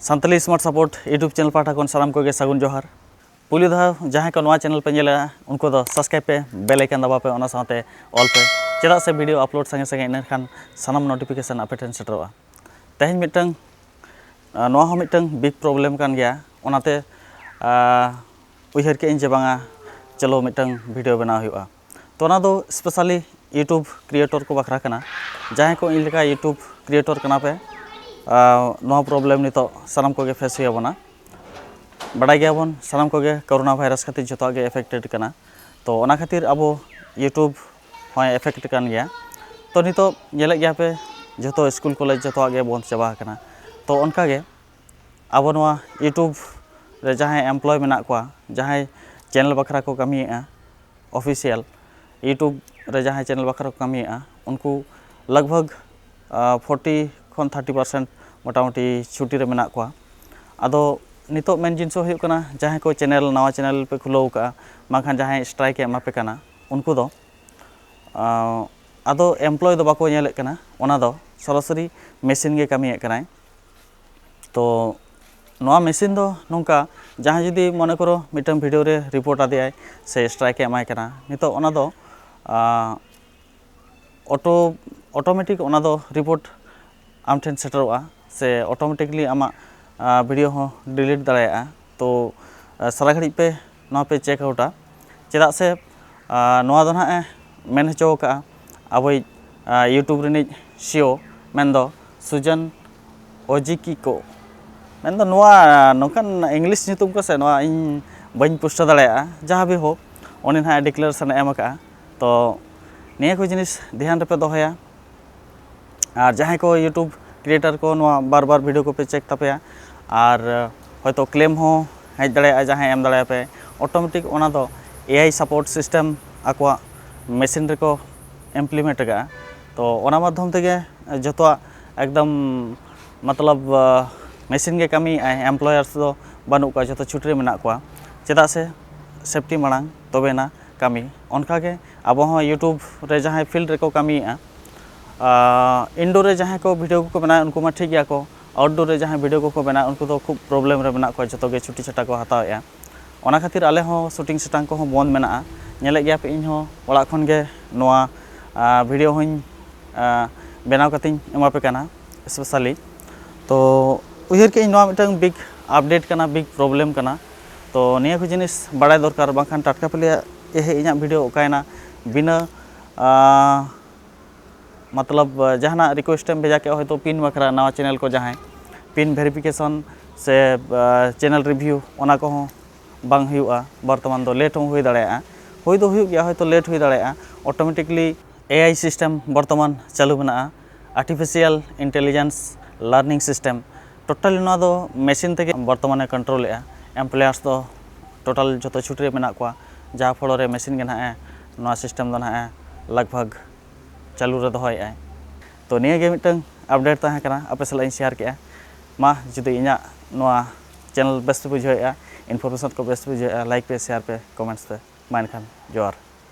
Santali smart support YouTube channel पाठा को साराम को सगुन जोहार पुली धा जहाँ को नवा चैनल पे नेला उनको दो सब्सक्राइब पे बेल आइकन दबा पे ओना साथे ऑल पे चेदा से वीडियो अपलोड संगे संगे इन खान सानाम नोटिफिकेशन आपे ठेन सेटरवा तेहन मिटंग नवा हो मिटंग बिग प्रॉब्लम कान गया ओनाते उइहर के इन जे बांगा चलो मिटंग वीडियो बनाव हुआ तो ओना दो स्पेशली यूट्यूब क्रिएटर को बखरा कना जहाँ को इन लेका यूट्यूब क्रिएटर कना पे नवा प्रॉब्लम नितो सानाम को फेस हुआ बना बड़ा गया बन सानाम को कोरोना वायरस खातिर जो एफेक्टेड कना तो ओना खातिर अब यूट्यूब हो एफेक्ट कान गया तो नितो नेले गया पे जो स्कूल कॉलेज जो बंद चाबा कना तो उनका गे अब नवा यूट्यूब रे जहाँ एम्प्लॉय मेना को जहाँ चैनल बखरा को कमिएगा ऑफिशियल यूट्यूब रे जहाँ चैनल बखरा को कमिएगा उनको लगभग 40 खन 30% मोटामुटी छुट्टी रे मेना को आदो नितो मेन जिनस हो कना जहाँ को चैनल नवा चैनल पे खुलो का माखान जहाँ स्ट्राइक एमा पे कना उनको दो आदो एम्प्लॉय दो बाको नेले कना ओना दो सरासरी मेसिन गे कमिए कनाय तो नवा मेसिन दो नोंका जहाँ जुदी मने करो मिटन वीडियो रे रिपोर्ट आदियाय से स्ट्राइक एमाय कना नितो ओना दो ऑटोमेटिक ओना दो रिपोर्ट आम ठेन सेटरवा से ऑटोमेटिकली आमा वीडियो हो डिलीट दाड़ा तो सारा घड़ी पे ना पे चेक आउटा चेदा से नवा दो ना मेन हचो का अब यूट्यूब रे सीओ मेन सुजन ओजिकी को मेन नवा नोकान इंग्लिश नितुम को से नवा इन बन पुष्ट दाड़ा जहाँ भी हो उन्हें ना डिक्लेरेशन एम का तो निया को जिनिस ध्यान पे दोहया और जहाँ को यूट्यूब क्रिएटर को बार बार वीडियो को पे चेक तपया और हयतो क्लेम हो हज दाड़ा जहाँ एम दाड़ा पे ऑटोमेटिक ओना दो एआई सपोर्ट सिस्टम आको मेसिन रे को इम्प्लीमेंट का तो ओना माध्यम तेगे जतो एकदम मतलब मेसिन गे कमी एम्प्लॉयर्स दो बानु का जतो छुट्टी मेना को चेदा से सेफ्टी मांग तबेना कमी उनका के अब यूट्यूब रे जहाँ फील्ड रे को कमी इंडोर रे जहाँ को वीडियो को बना उनको ठीक गया को आउटडोर रे जहाँ वीडियो को बना उनको तो खूब प्रॉब्लम रे बना को जो गे छुट्टी छटा को हतावेआ ओना खातिर आले हो शूटिंग सेटांग को बंद मेना नेले गया पे इन हो ओड़ा खन गे नोआ वीडियो होኝ बनाव कतिन एमा पे कना स्पेशली तो उहर के नोआ मिटंग बिग अपडेट कना बिग प्रॉब्लम कना तो निया को जिनिस बड़ाय दरकार बाखान टाटका पेले ए इना वीडियो ओकायना बिना मतलब जहाँ रिक्वेस्ट भेजा के हो तो पिन बखरा नवा चैनल को जहाँ पिन वेरिफिकेशन से चैनल रिव्यू ओना को बांग हुआ बर्तमान दो लेट हो दाड़ा हुई दो हुई गया तो लेट हो दाड़ा ऑटोमेटिकली एआई सिस्टम बर्तमान चालू बना artificial intelligence learning system total ना दो मेसिन ते बर्तमान कंट्रोल एम्प्लॉयर्स दो टोटल जो छुट्टी मेना को जहाँ फल मेसिन के ना सिस्टम दो ना लगभग चालू रे दोहय तो निया गे मिटंग अपडेट ताहे कना आपे सला शेयर के मा जुदी इना नोआ चैनल बेस्ट बुझाया इनफॉरमेशन को बेस्ट बुझाया लाइक पे शेयर पे कमेंट्स पे मान खान जोहार।